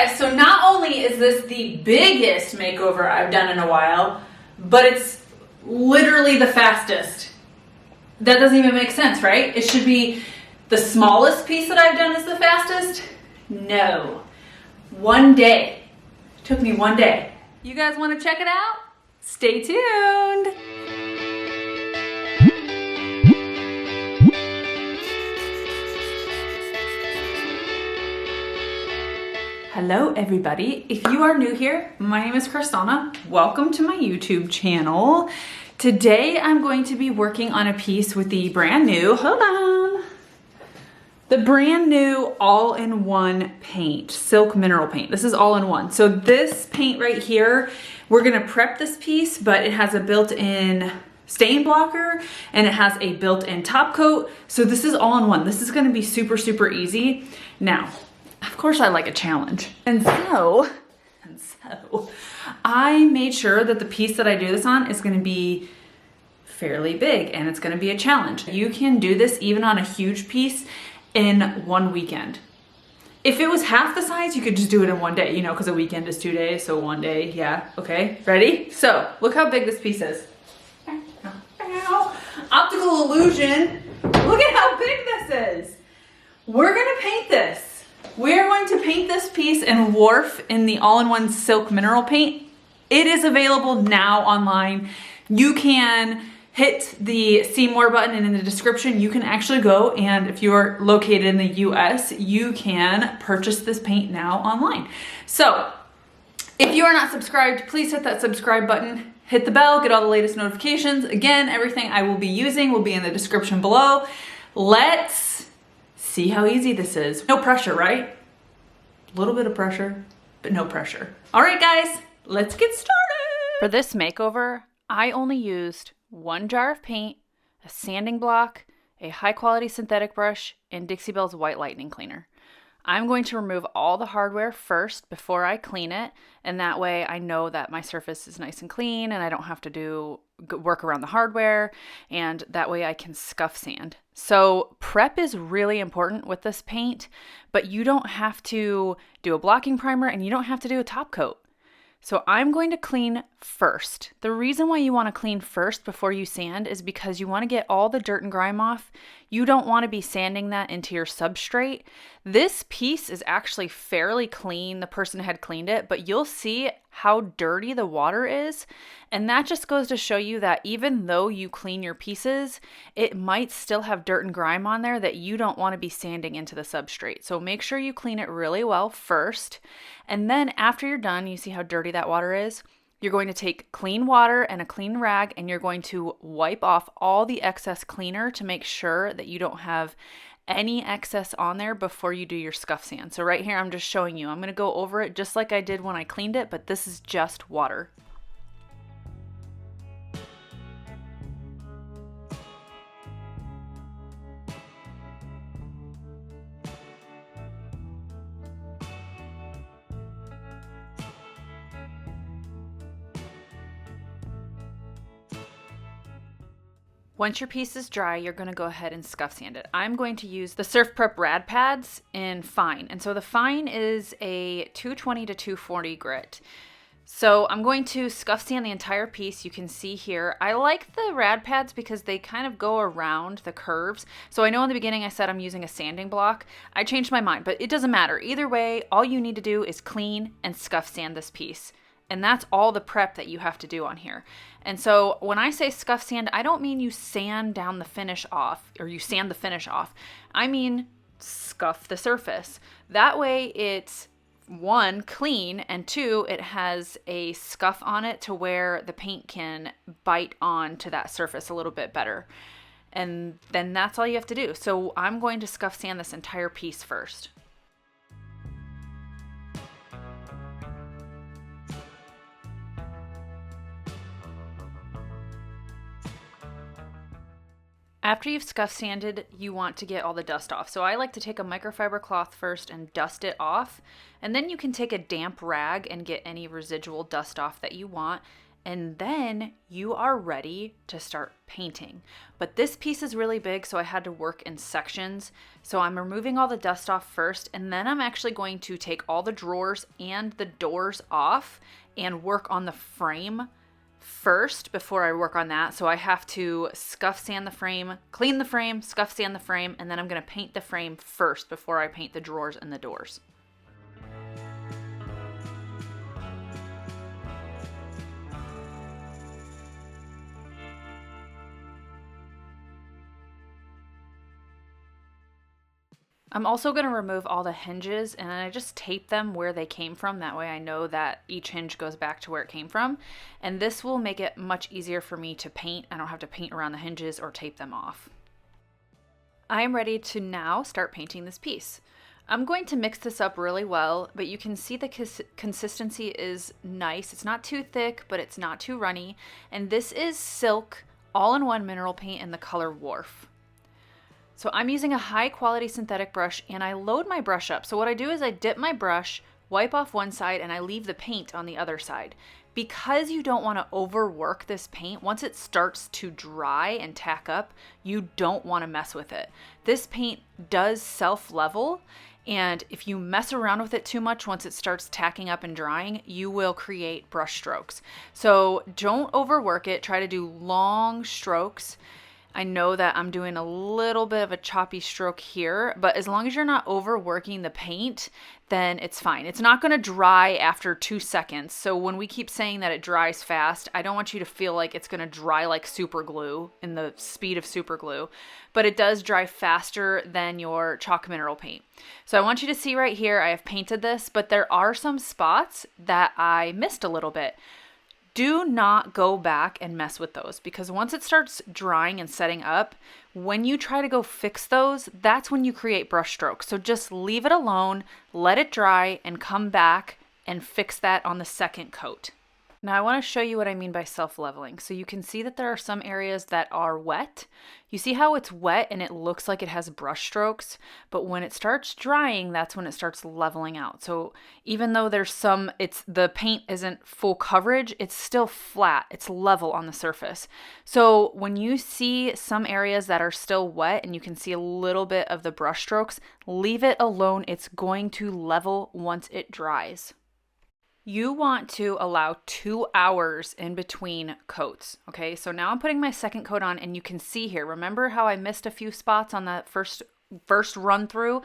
guys, so not only is this the biggest makeover I've done in a while, but it's literally the fastest. That doesn't even make sense, right? It should be the smallest piece that I've done is the fastest. No. One day. Took me one day. You guys want to check it out? Stay tuned. Hello everybody. If you are new here, my name is Crys'Dawna. Welcome to my YouTube channel. Today I'm going to be working on a piece with the brand new, the brand new all-in-one paint, silk mineral paint. This is all-in-one. So this paint right here, we're gonna prep this piece, but it has a built-in stain blocker and it has a built-in top coat. So this is all-in-one. This is gonna be super, super easy. Now, of course I like a challenge. And so I made sure that the piece that I do this on is gonna be fairly big and it's gonna be a challenge. You can do this even on a huge piece in one weekend. If it was half the size, you could just do it in one day, you know, because a weekend is 2 days, so one day, yeah, okay, ready? So, look how big this piece is. Optical illusion, look at how big this is. We're gonna paint this. We're going to paint this piece in Wharf in the all-in-one silk mineral paint. It is available now online. You can hit the see more button, and in the description you can actually go, and if you're located in the US, you can purchase this paint now online. So if you are not subscribed, please hit that subscribe button, hit the bell, get all the latest notifications. Again, everything I will be using will be in the description below. Let's see how easy this is. No pressure, right? A little bit of pressure, but no pressure. All right, guys, let's get started. For this makeover, I only used 1 jar of paint, a sanding block, a high quality synthetic brush, and Dixie Belle's white lightning cleaner. I'm going to remove all the hardware first before I clean it, and that way I know that my surface is nice and clean and I don't have to do work around the hardware, and that way I can scuff sand. So prep is really important with this paint, but you don't have to do a blocking primer and you don't have to do a top coat. So I'm going to clean first. The reason why you want to clean first before you sand is because you want to get all the dirt and grime off. You don't want to be sanding that into your substrate. This piece is actually fairly clean. The person had cleaned it, but you'll see how dirty the water is. And that just goes to show you that even though you clean your pieces, it might still have dirt and grime on there that you don't want to be sanding into the substrate. So make sure you clean it really well first. And then after you're done, you see how dirty that water is? You're going to take clean water and a clean rag, and you're going to wipe off all the excess cleaner to make sure that you don't have any excess on there before you do your scuff sand. So right here, I'm just showing you. I'm going to go over it just like I did when I cleaned it, but this is just water. Once your piece is dry, you're going to go ahead and scuff sand it. I'm going to use the Surf Prep Rad Pads in Fine. And so the Fine is a 220 to 240 grit. So I'm going to scuff sand the entire piece. You can see here, I like the Rad Pads because they kind of go around the curves. So I know in the beginning I said I'm using a sanding block. I changed my mind, but it doesn't matter. Either way, all you need to do is clean and scuff sand this piece. And that's all the prep that you have to do on here. And so when I say scuff sand, I don't mean you sand down the finish off or you sand the finish off. I mean scuff the surface. That way it's 1, clean, and 2, it has a scuff on it to where the paint can bite on to that surface a little bit better. And then that's all you have to do. So I'm going to scuff sand this entire piece first. After you've scuff sanded, you want to get all the dust off. So I like to take a microfiber cloth first and dust it off. And then you can take a damp rag and get any residual dust off that you want. and then you are ready to start painting. But this piece is really big, so I had to work in sections. So I'm removing all the dust off first, and then I'm actually going to take all the drawers and the doors off and work on the frame first before I work on that. So I have to scuff sand the frame, clean the frame, scuff sand the frame, and then I'm going to paint the frame first before I paint the drawers and the doors. I'm also going to remove all the hinges, and I just tape them where they came from. That way I know that each hinge goes back to where it came from. And this will make it much easier for me to paint. I don't have to paint around the hinges or tape them off. I am ready to now start painting this piece. I'm going to mix this up really well, but you can see the consistency is nice. It's not too thick, but it's not too runny. And this is Silk all-in-one mineral paint in the color Wharf. So I'm using a high quality synthetic brush, and I load my brush up. So what I do is I dip my brush, wipe off one side, and I leave the paint on the other side. Because you don't want to overwork this paint, once it starts to dry and tack up, you don't want to mess with it. This paint does self-level, and if you mess around with it too much, once it starts tacking up and drying, you will create brush strokes. So don't overwork it. Try to do long strokes. I know that I'm doing a little bit of a choppy stroke here, but as long as you're not overworking the paint, then it's fine. It's not going to dry after 2 seconds. So when we keep saying that it dries fast, I don't want you to feel like it's going to dry like super glue in the speed of super glue, but it does dry faster than your chalk mineral paint. So I want you to see right here, I have painted this, but there are some spots that I missed a little bit. Do not go back and mess with those, because once it starts drying and setting up, when you try to go fix those, that's when you create brush strokes. So just leave it alone, let it dry, and come back and fix that on the second coat. Now I want to show you what I mean by self-leveling. So you can see that there are some areas that are wet. You see how it's wet and it looks like it has brush strokes, but when it starts drying, that's when it starts leveling out. So even though there's the paint isn't full coverage, it's still flat, it's level on the surface. So when you see some areas that are still wet and you can see a little bit of the brush strokes, leave it alone. It's going to level once it dries. You want to allow 2 hours in between coats, okay? So now I'm putting my second coat on, and you can see here, remember how I missed a few spots on that first run through?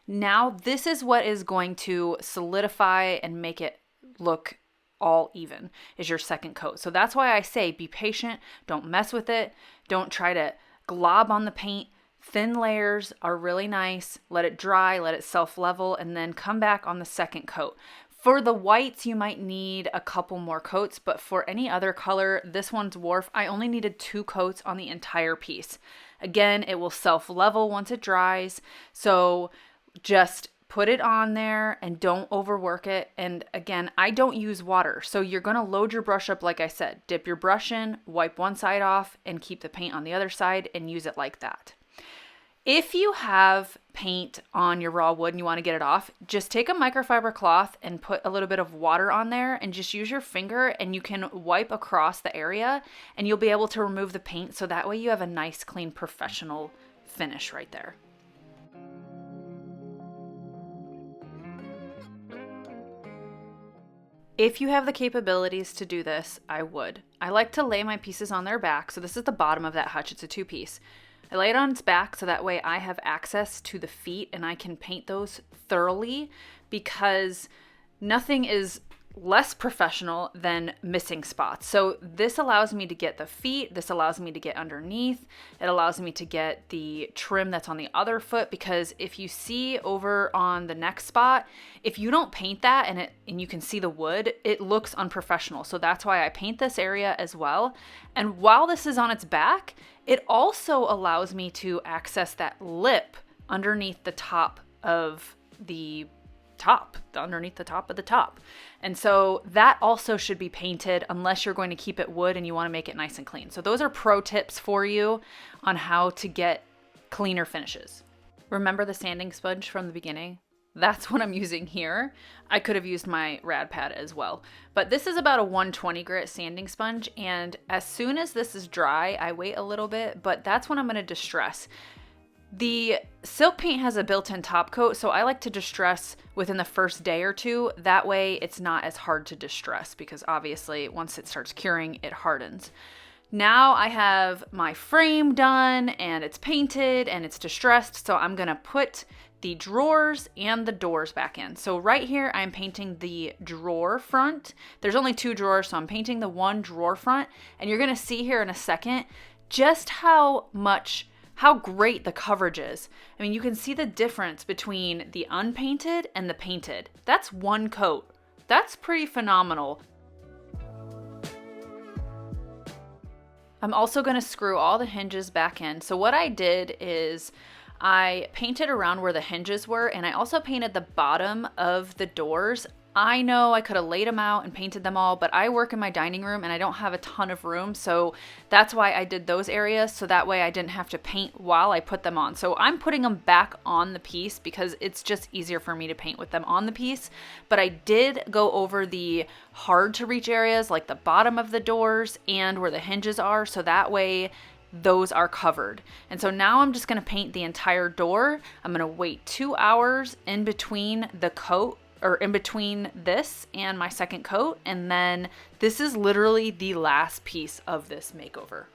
Now this is what is going to solidify and make it look all even, is your second coat. So that's why I say be patient, don't mess with it, don't try to glob on the paint. Thin layers are really nice. Let it dry, let it self-level, and then come back on the second coat. For the whites, you might need a couple more coats, but for any other color, this one's Wharf, I only needed 2 coats on the entire piece. Again, it will self-level once it dries, so just put it on there and don't overwork it. And again, I don't use water, so you're going to load your brush up like I said. Dip your brush in, wipe one side off, and keep the paint on the other side and use it like that. If you have paint on your raw wood and you want to get it off, just take a microfiber cloth and put a little bit of water on there and just use your finger, and you can wipe across the area and you'll be able to remove the paint, so that way you have a nice, clean, professional finish right there. If you have the capabilities to do this, I would. I like to lay my pieces on their back. So this is the bottom of that hutch. It's a 2-piece. I lay it on its back so that way I have access to the feet and I can paint those thoroughly, because nothing is less professional than missing spots. So this allows me to get the feet, this allows me to get underneath, it allows me to get the trim that's on the other foot, because if you see over on the next spot, if you don't paint that and you can see the wood, it looks unprofessional. So that's why I paint this area as well. And while this is on its back, it also allows me to access that lip underneath the top of the underneath the top of the top. And so that also should be painted unless you're going to keep it wood and you want to make it nice and clean. So those are pro tips for you on how to get cleaner finishes. Remember the sanding sponge from the beginning? That's what I'm using here. I could have used my rad pad as well. But this is about a 120 grit sanding sponge, and as soon as this is dry, I wait a little bit, but that's when I'm gonna distress. The silk paint has a built-in top coat, so I like to distress within the first day or two. That way it's not as hard to distress, because obviously once it starts curing, it hardens. Now I have my frame done and it's painted and it's distressed, so I'm gonna put the drawers and the doors back in. So right here I'm painting the drawer front. There's only 2 drawers, so I'm painting the 1 drawer front, and you're gonna see here in a second just how great the coverage is. I mean, you can see the difference between the unpainted and the painted. That's 1 coat. That's pretty phenomenal. I'm also going to screw all the hinges back in. So what I did is I painted around where the hinges were, and I also painted the bottom of the doors. I know I could have laid them out and painted them all, but I work in my dining room and I don't have a ton of room, so that's why I did those areas, so that way I didn't have to paint while I put them on. So I'm putting them back on the piece because it's just easier for me to paint with them on the piece, but I did go over the hard to reach areas like the bottom of the doors and where the hinges are, so that way those are covered. And so now I'm just going to paint the entire door. I'm going to wait 2 hours in between the coat, or in between this and my second coat, and then this is literally the last piece of this makeover.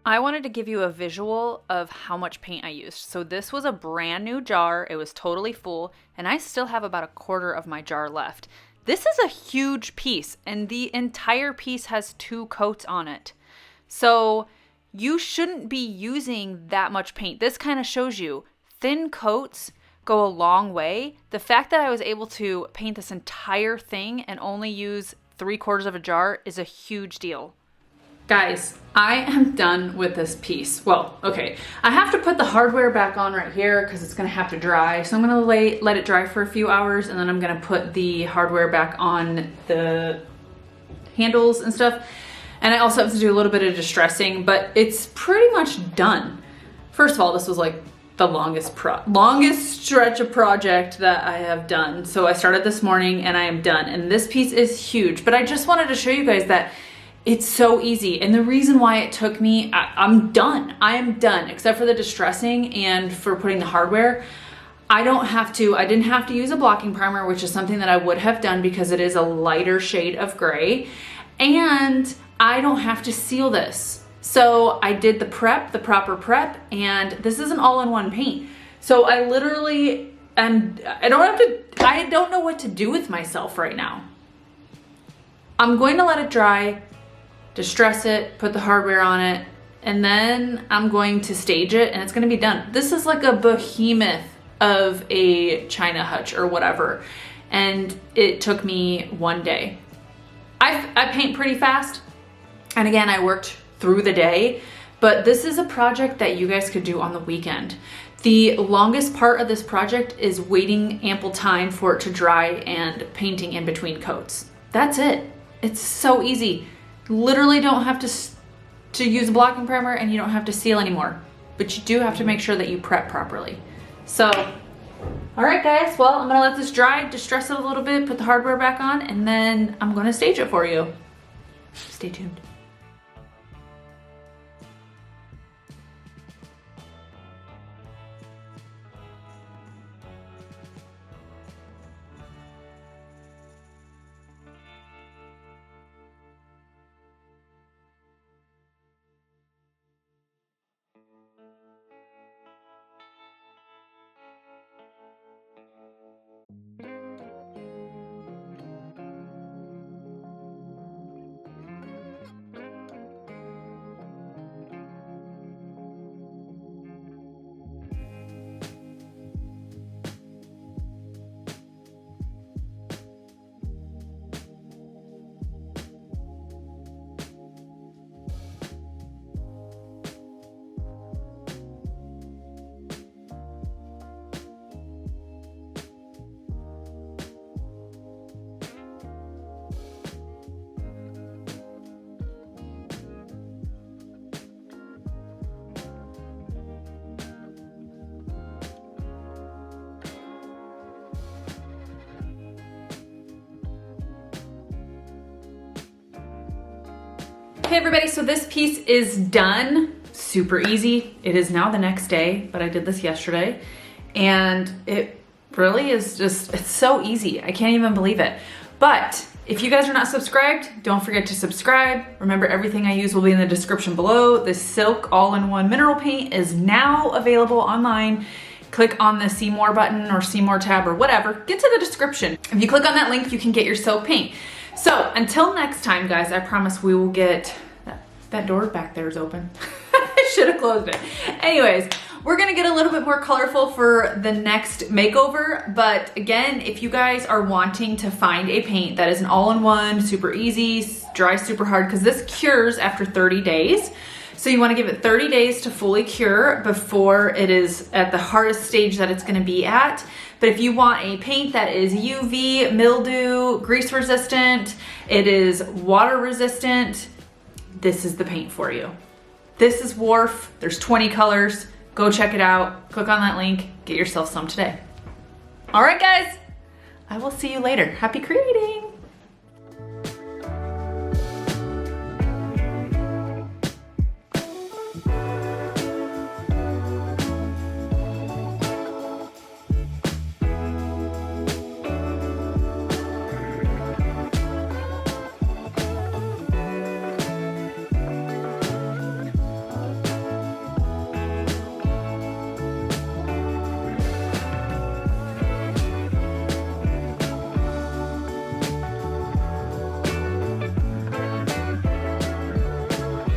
I wanted to give you a visual of how much paint I used. So this was a brand new jar. It was totally full, and I still have about a quarter of my jar left. This is a huge piece, and the entire piece has 2 coats on it. So you shouldn't be using that much paint. This kind of shows you thin coats go a long way. The fact that I was able to paint this entire thing and only use 3/4 of a jar is a huge deal. Guys, I am done with this piece. Well, okay, I have to put the hardware back on right here because it's gonna have to dry. So I'm gonna let it dry for a few hours, and then I'm gonna put the hardware back on the handles and stuff. And I also have to do a little bit of distressing, but it's pretty much done. First of all, this was like the longest stretch of project that I have done. So I started this morning and I am done. And this piece is huge, but I just wanted to show you guys that it's so easy. And the reason why it took me, I'm done. I am done, except for the distressing and for putting the hardware. I didn't have to use a blocking primer, which is something that I would have done because it is a lighter shade of gray. And I don't have to seal this. So I did the proper prep, and this is an all-in-one paint. So I literally, I don't know what to do with myself right now. I'm going to let it dry, distress it, put the hardware on it, and then I'm going to stage it, and it's gonna be done. This is like a behemoth of a China hutch or whatever, and it took me 1 day. I paint pretty fast, and again, I worked through the day, but this is a project that you guys could do on the weekend. The longest part of this project is waiting ample time for it to dry and painting in between coats. That's it. It's so easy. Literally don't have to use a blocking primer, and you don't have to seal anymore, but you do have to make sure that you prep properly. So, all right guys, well, I'm gonna let this dry, distress it a little bit, put the hardware back on, and then I'm gonna stage it for you. Stay tuned. Okay everybody, so this piece is done. Super easy. It is now the next day, but I did this yesterday. And it really is just, it's so easy. I can't even believe it. But if you guys are not subscribed, don't forget to subscribe. Remember, everything I use will be in the description below. This silk all-in-one mineral paint is now available online. Click on the see more button or see more tab or whatever. Get to the description. If you click on that link, you can get your silk paint. So until next time, guys, I promise we will get, that door back there is open. I should have closed it. Anyways, we're gonna get a little bit more colorful for the next makeover. But again, if you guys are wanting to find a paint that is an all-in-one, super easy, dries super hard, because this cures after 30 days. So you wanna give it 30 days to fully cure before it is at the hardest stage that it's gonna be at. But if you want a paint that is UV, mildew, grease resistant, it is water resistant, this is the paint for you. This is Wharf. There's 20 colors. Go check it out. Click on that link. Get yourself some today. All right, guys. I will see you later. Happy creating.